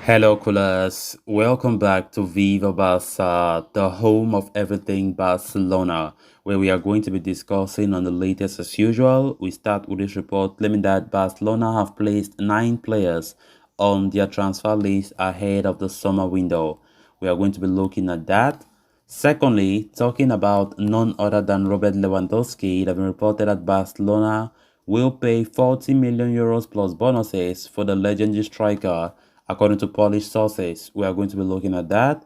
Hello, coolers. Welcome back to Viva Barca, the home of everything Barcelona, where we are going to be discussing on the latest as usual. We start with this report claiming that Barcelona have placed 9 players on their transfer list ahead of the summer window. We are going to be looking at that. Secondly, talking about none other than Robert Lewandowski, it has been reported that Barcelona will pay 40 million euros plus bonuses for the legendary striker, according to Polish sources. We are going to be looking at that.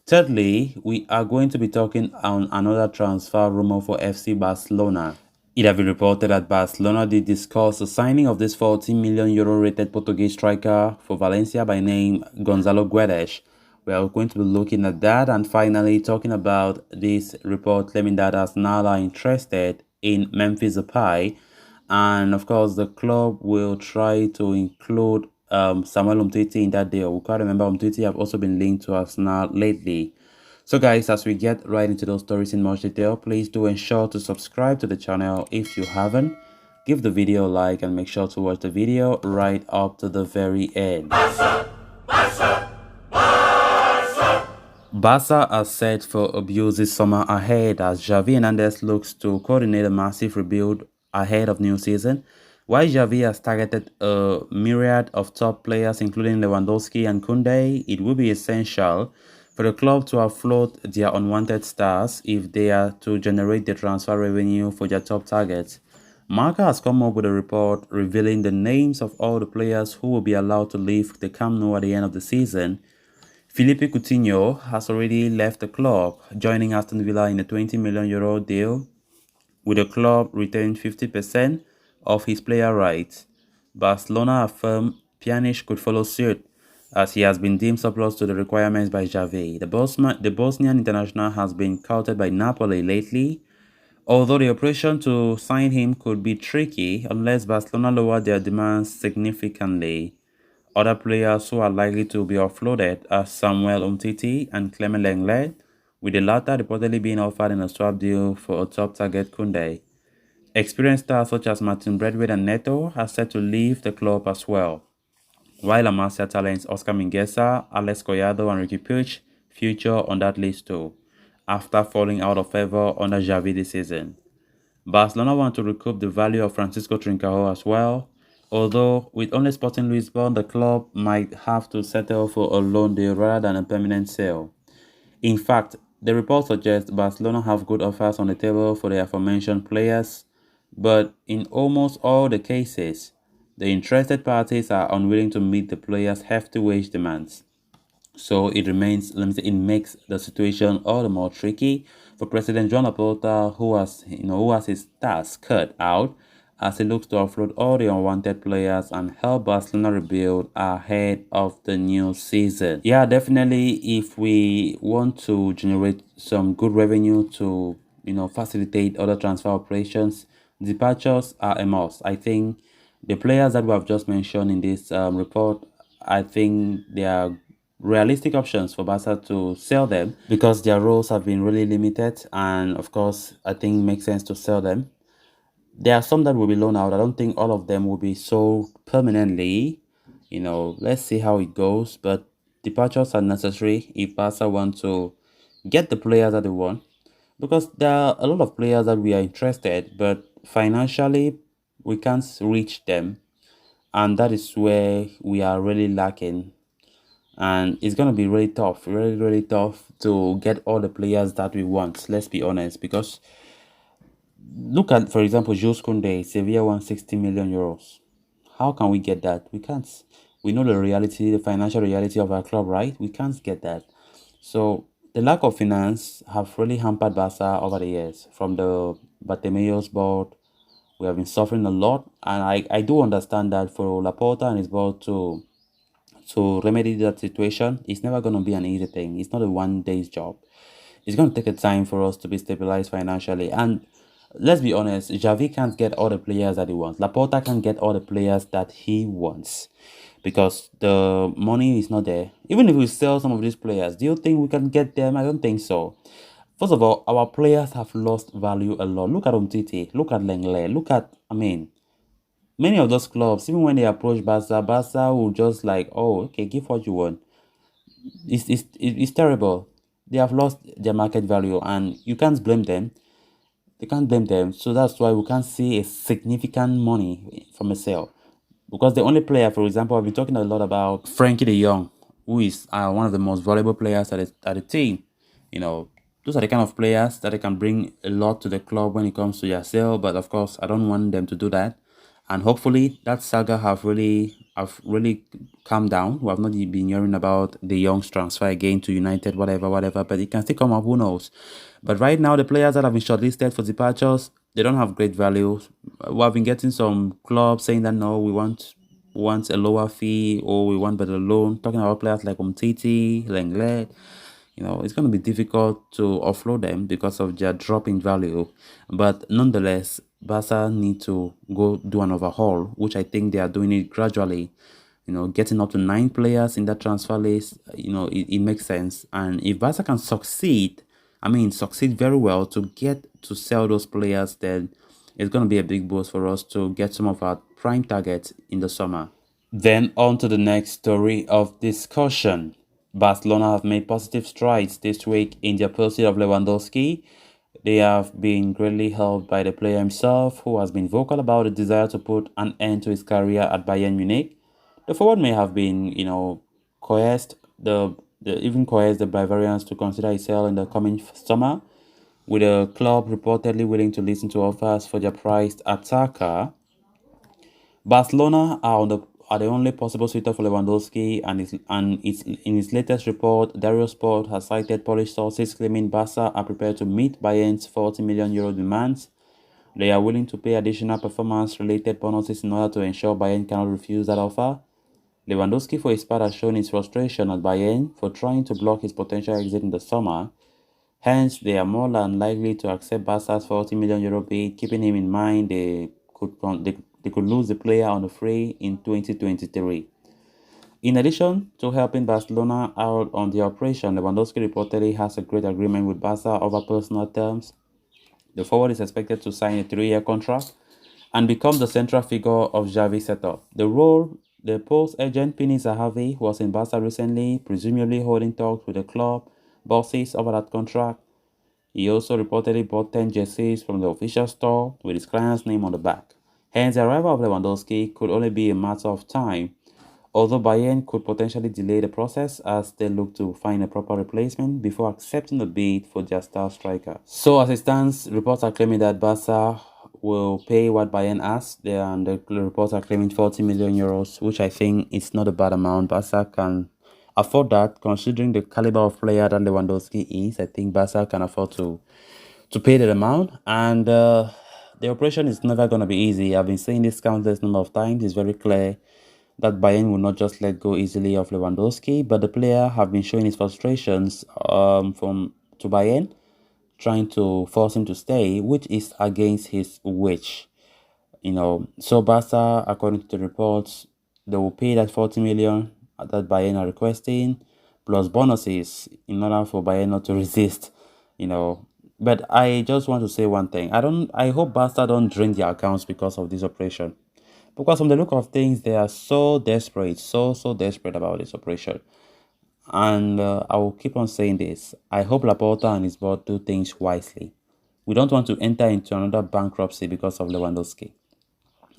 Thirdly, we are going to be talking on another transfer rumor for FC Barcelona. It has been reported that Barcelona did discuss the signing of this 40 million euro rated Portuguese striker for Valencia by name Gonzalo Guedes. We are going to be looking at that, and finally talking about this report claiming that Arsenal are interested in Memphis Depay, and of course the club will try to include Samuel Umtiti in that deal. We can't remember Umtiti have also been linked to Arsenal lately. So guys, as we get right into those stories in much detail, please do ensure to subscribe to the channel if you haven't. Give the video a like and make sure to watch the video right up to the very end. Barca are set for abuse this summer ahead as Xavi Hernandez looks to coordinate a massive rebuild ahead of new season. While Xavi has targeted a myriad of top players including Lewandowski and Koundé, it will be essential for the club to offload their unwanted stars if they are to generate the transfer revenue for their top targets. Marca has come up with a report revealing the names of all the players who will be allowed to leave the Camp Nou at the end of the season. Philippe Coutinho has already left the club, joining Aston Villa in a 20 million euro deal, with the club retaining 50% of his player rights. Barcelona affirm Pjanic could follow suit, as he has been deemed surplus to the requirements by Xavi. The Bosnian international has been courted by Napoli lately, although the operation to sign him could be tricky unless Barcelona lower their demands significantly. Other players who are likely to be offloaded are Samuel Umtiti and Clement Lenglet, with the latter reportedly being offered in a swap deal for a top target Koundé. Experienced stars such as Martin Braithwaite and Neto are set to leave the club as well, while La Masia talents Oscar Mingueza, Alex Collado and Ricky Puig feature on that list too, after falling out of favor under Xavi this season. Barcelona want to recoup the value of Francisco Trincao as well, although with only Sporting Lisbon, the club might have to settle for a loan deal rather than a permanent sale. In fact, the report suggests Barcelona have good offers on the table for the aforementioned players, but in almost all the cases, the interested parties are unwilling to meet the players' hefty wage demands. So it makes the situation all the more tricky for President John Laporta, who has his task cut out as he looks to offload all the unwanted players and help Barcelona rebuild ahead of the new season. Yeah, definitely, if we want to generate some good revenue to facilitate other transfer operations, departures are a must. I think the players that we have just mentioned in this report, I think they are realistic options for Barca to sell them because their roles have been really limited, and of course I think it makes sense to sell them. There are some that will be loaned out. I don't think all of them will be sold permanently. Let's see how it goes, but departures are necessary if Barca want to get the players that they want, because there are a lot of players that we are interested, but financially we can't reach them, and that is where we are really lacking. And it's going to be really tough, really tough to get all the players that we want, let's be honest, because look at, for example, Jules Koundé. Sevilla wants 60 million euros. How can we get that? We can't. We know the reality, the financial reality of our club, right? We can't get that. So the lack of finance have really hampered Barca over the years. From the Bartomeu's board, we have been suffering a lot, and I do understand that for Laporta and his board to remedy that situation, it's never going to be an easy thing. It's not a one-day's job. It's going to take a time for us to be stabilized financially. And let's be honest, Xavi can't get all the players that he wants. Laporta can't get all the players that he wants. because the money is not there. Even if we sell some of these players, do you think we can get them? I don't think so. First of all, our players have lost value a lot. Look at Umtiti, look at Lengle, look at, I mean, many of those clubs, even when they approach Barca, Barca will just like, oh, okay, give what you want. It's terrible. They have lost their market value, and you can't blame them. You can't blame them. So that's why we can't see a significant money from a sale. Because the only player, for example, I've been talking a lot about Frankie de Jong, who is one of the most valuable players at the team. You know, those are the kind of players that they can bring a lot to the club when it comes to their sale. But of course, I don't want them to do that. And hopefully, that saga have really calmed down. We have not been hearing about the Young's transfer again to United, whatever, whatever. But it can still come up. Who knows? But right now, the players that have been shortlisted for departures, they don't have great value. We have been getting some clubs saying that no, we want a lower fee or we want better loan. Talking about players like Umtiti, Lenglet, it's going to be difficult to offload them because of their drop in value. But nonetheless, Barca need to go do an overhaul, which I think they are doing it gradually. Getting up to 9 players in that transfer list, it makes sense. And if Barca can succeed, I mean, succeed very well to get to sell those players, then it's going to be a big boost for us to get some of our prime targets in the summer. Then on to the next story of discussion. Barcelona have made positive strides this week in their pursuit of Lewandowski. They have been greatly helped by the player himself, who has been vocal about the desire to put an end to his career at Bayern Munich. The forward may have been, coerced even coerced the Bavarians to consider his sale in the coming summer, with the club reportedly willing to listen to offers for their prized attacker. Barcelona are the only possible suitor for Lewandowski, in its latest report, Dario Sport has cited Polish sources claiming Barca are prepared to meet Bayern's 40 million euro demands. They are willing to pay additional performance-related bonuses in order to ensure Bayern cannot refuse that offer. Lewandowski, for his part, has shown his frustration at Bayern for trying to block his potential exit in the summer. Hence, they are more than likely to accept Barca's 40 million euro bid, keeping him in mind they could lose the player on the free in 2023. In addition to helping Barcelona out on the operation, Lewandowski reportedly has a great agreement with Barca over personal terms. The forward is expected to sign a 3-year contract and become the central figure of Xavi's setup. The Post agent Pini Zahavi was in Barca recently, presumably holding talks with the club bosses over that contract. He also reportedly bought 10 jerseys from the official store with his client's name on the back. Hence, the arrival of Lewandowski could only be a matter of time, although Bayern could potentially delay the process as they look to find a proper replacement before accepting the bid for their star striker. So as it stands, reports are claiming that Barca will pay what Bayern asks, and the reports are claiming 40 million euros, which I think is not a bad amount. Barca can afford that, considering the caliber of player that Lewandowski is. I think Barca can afford to pay that amount, and the operation is never going to be easy. I've been saying this countless number of times. It's very clear that Bayern will not just let go easily of Lewandowski, but the player have been showing his frustrations from to Bayern, trying to force him to stay, which is against his wish. So Barca, according to the reports, they will pay that 40 million that Bayern are requesting, plus bonuses in order for Bayern not to resist. But I just want to say one thing. I hope Barca don't drain their accounts because of this operation. Because from the look of things, they are so desperate, so desperate about this operation. And I will keep on saying this. I hope Laporta and his board do things wisely. We don't want to enter into another bankruptcy because of Lewandowski.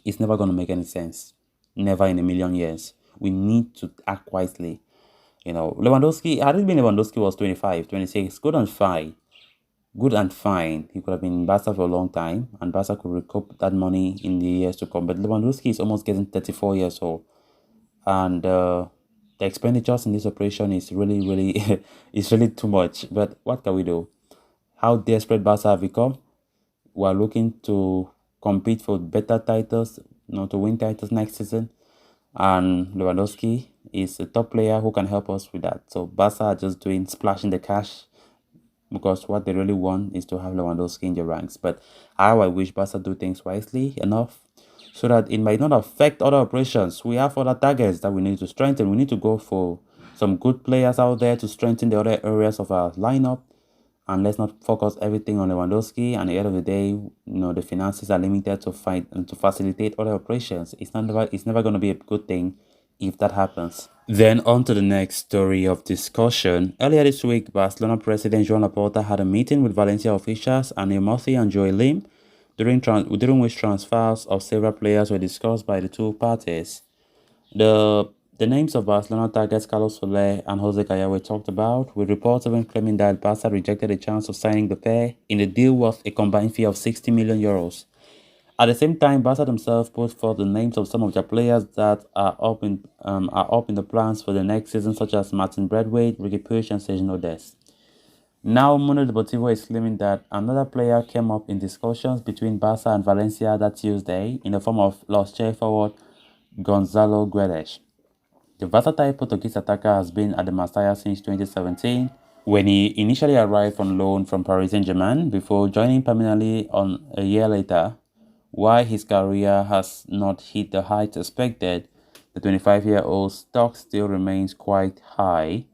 It's never going to make any sense. Never in a million years. We need to act wisely. Lewandowski, had it been Lewandowski was 25, 26, good and fine. Good and fine. He could have been in Barca for a long time, and Barca could recoup that money in the years to come. But Lewandowski is almost getting 34 years old. And the expenditures in this operation is really, really, it's really too much. But what can we do? How desperate Barca have become? We are looking to compete for better titles, to win titles next season. And Lewandowski is a top player who can help us with that. So Barca are just splashing the cash because what they really want is to have Lewandowski in their ranks. But how I wish Barca do things wisely enough so that it might not affect other operations. We have other targets that we need to strengthen. We need to go for some good players out there to strengthen the other areas of our lineup. And let's not focus everything on Lewandowski. And at the end of the day, the finances are limited to find and to facilitate other operations. It's never going to be a good thing if that happens. Then on to the next story of discussion. Earlier this week, Barcelona president Joan Laporta had a meeting with Valencia officials and Murphy and Joey Lim, during which transfers of several players were discussed by the two parties. The names of Barcelona targets Carlos Soler and Jose Gaya were talked about, with reports even claiming that Barca rejected a chance of signing the pair in a deal worth a combined fee of 60 million euros. At the same time, Barca themselves put forth the names of some of their players that are up in the plans for the next season, such as Martin Braithwaite, Ricky Puig, and Sergio Dest. Now, Mundo Deportivo is claiming that another player came up in discussions between Barca and Valencia that Tuesday in the form of Los Che forward Gonzalo Guedes. The versatile Portuguese attacker has been at the Marsella since 2017, when he initially arrived on loan from Paris Saint-Germain before joining permanently on a year later. While his career has not hit the heights expected, the 25-year-old's stock still remains quite high.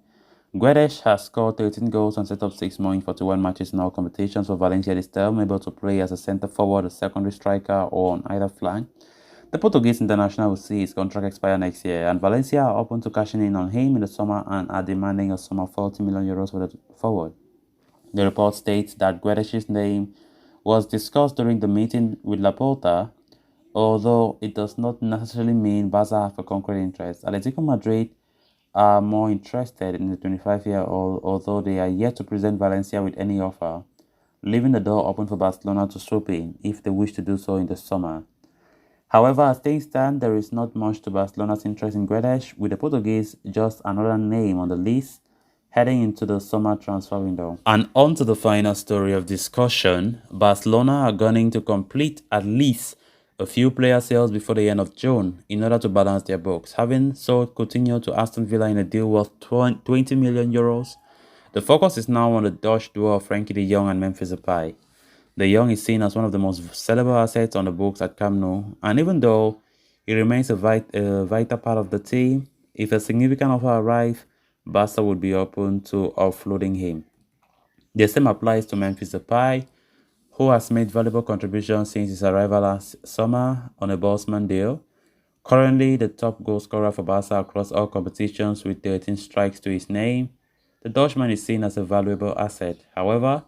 Guedes has scored 13 goals and set up 6 more in 41 matches in all competitions for Valencia this term, able to play as a centre forward, a secondary striker, or on either flank. The Portuguese international will see his contract expire next year, and Valencia are open to cashing in on him in the summer and are demanding a sum of 40 million euros for the forward. The report states that Guedes' name was discussed during the meeting with Laporta, although it does not necessarily mean Barca have a concrete interest. Atletico Madrid are more interested in the 25-year-old, although they are yet to present Valencia with any offer, leaving the door open for Barcelona to swoop in if they wish to do so in the summer. However, as things stand, there is not much to Barcelona's interest in Guedes, with the Portuguese just another name on the list heading into the summer transfer window. And on to the final story of discussion, Barcelona are gunning to complete at least a few player sales before the end of June in order to balance their books, having sold Coutinho to Aston Villa in a deal worth 20 million euros. The focus is now on the Dutch duo of Frenkie de Jong and Memphis Depay. De Jong is seen as one of the most sellable assets on the books at Camp Nou, and even though he remains a vital part of the team, if a significant offer arrives, Barca would be open to offloading him. The same applies to Memphis Depay, who has made valuable contributions since his arrival last summer on a Bosman deal. Currently the top goal scorer for Barca across all competitions with 13 strikes to his name, the Dutchman is seen as a valuable asset. However,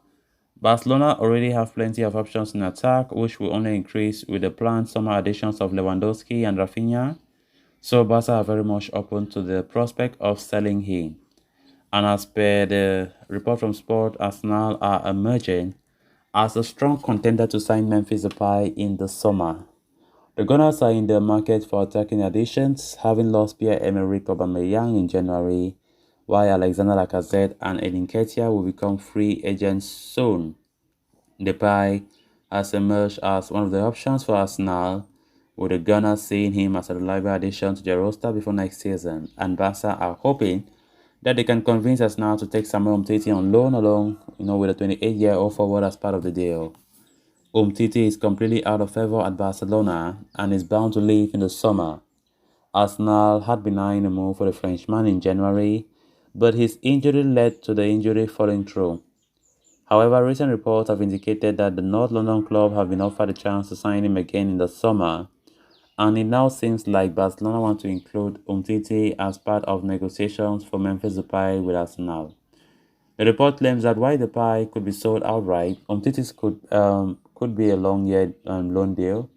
Barcelona already have plenty of options in attack, which will only increase with the planned summer additions of Lewandowski and Rafinha, so Barca are very much open to the prospect of selling him. And as per the report from Sport, Arsenal are emerging as a strong contender to sign Memphis Depay in the summer. The Gunners are in the market for attacking additions, having lost Pierre-Emerick Aubameyang in January, while Alexander Lacazette and Edin Nketiah will become free agents soon. Depay has emerged as one of the options for Arsenal, with the Gunners seeing him as a reliable addition to their roster before next season, and Barca are hoping that they can convince Arsenal to take Samuel Umtiti on loan along, with a 28-year-old forward as part of the deal. Umtiti is completely out of favour at Barcelona and is bound to leave in the summer. Arsenal had been eyeing a move for the Frenchman in January, but his injury led to the injury falling through. However, recent reports have indicated that the North London club have been offered a chance to sign him again in the summer, and it now seems like Barcelona want to include Umtiti as part of negotiations for Memphis Depay with Arsenal. The report claims that while Depay could be sold outright, Umtiti could be a long-year loan deal.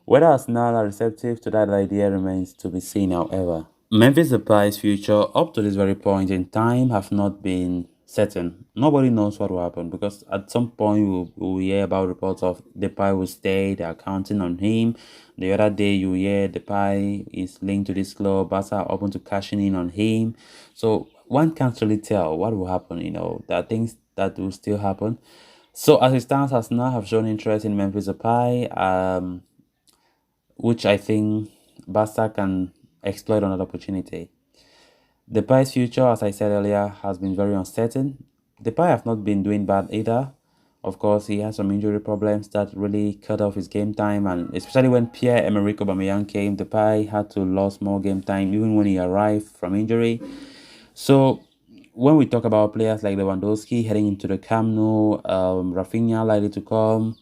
Whether Arsenal are receptive to that idea remains to be seen, however. Memphis Depay's future up to this very point in time have not been certain. Nobody knows what will happen, because at some point we'll hear about reports of Depay will stay, they're counting on him. The other day you hear Depay is linked to this club, Barca are open to cashing in on him. So one can't really tell what will happen, there are things that will still happen. So as it stands, Arsenal have shown interest in Memphis Depay, which I think Barca can exploit another opportunity. Depay's future, as I said earlier, has been very uncertain. Depay have not been doing bad either, Of course, he has some injury problems that really cut off his game time, and especially when Pierre-Emerick Aubameyang came, Depay had to lose more game time even when he arrived from injury. So when we talk about players like Lewandowski heading into the Camp Nou, Rafinha likely to come,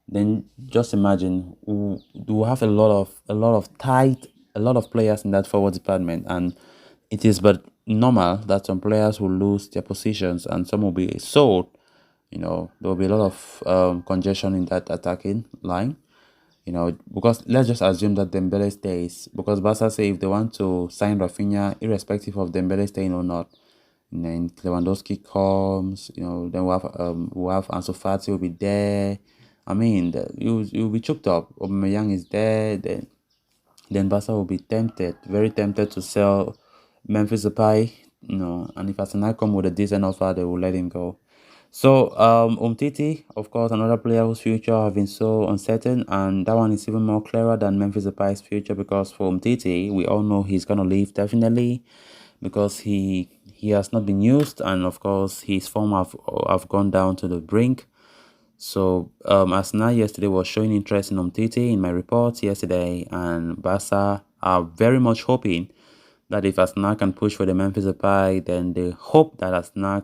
then just imagine we have a lot of players in that forward department, and it is but normal that some players will lose their positions and some will be sold. There will be a lot of congestion in that attacking line. Because let's just assume that Dembele stays, because Barca say if they want to sign Rafinha, irrespective of Dembele staying or not, and then Lewandowski comes, then we'll have Ansu Fati will be there. I mean, you'll be choked up. Aubameyang is there, then Barca will be tempted, very tempted to sell Memphis Depay, and if Arsenal come with a decent offer, they will let him go. So, Umtiti, of course, another player whose future have been so uncertain, and that one is even more clearer than Memphis Depay's future, because for Umtiti, we all know he's gonna leave definitely, because he has not been used, and of course his form have gone down to the brink. So, Arsenal yesterday was showing interest in Umtiti in my reports yesterday, and Barca are very much hoping that if Arsenal can push for the Memphis Depay, then they hope that Arsenal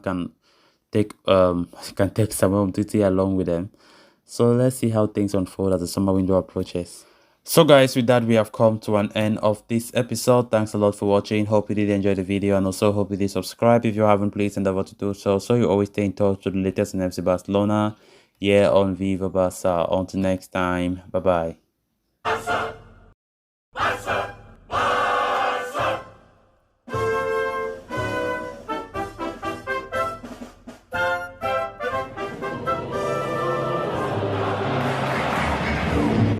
take Samuel Umtiti along with them. So let's see how things unfold as the summer window approaches. So guys, with that we have come to an end of this episode. Thanks a lot for watching. Hope you did enjoy the video, and also hope you did subscribe if you haven't. Please endeavor to do so you always stay in touch with the latest in FC Barcelona here on Viva Barca. Until next time, bye bye.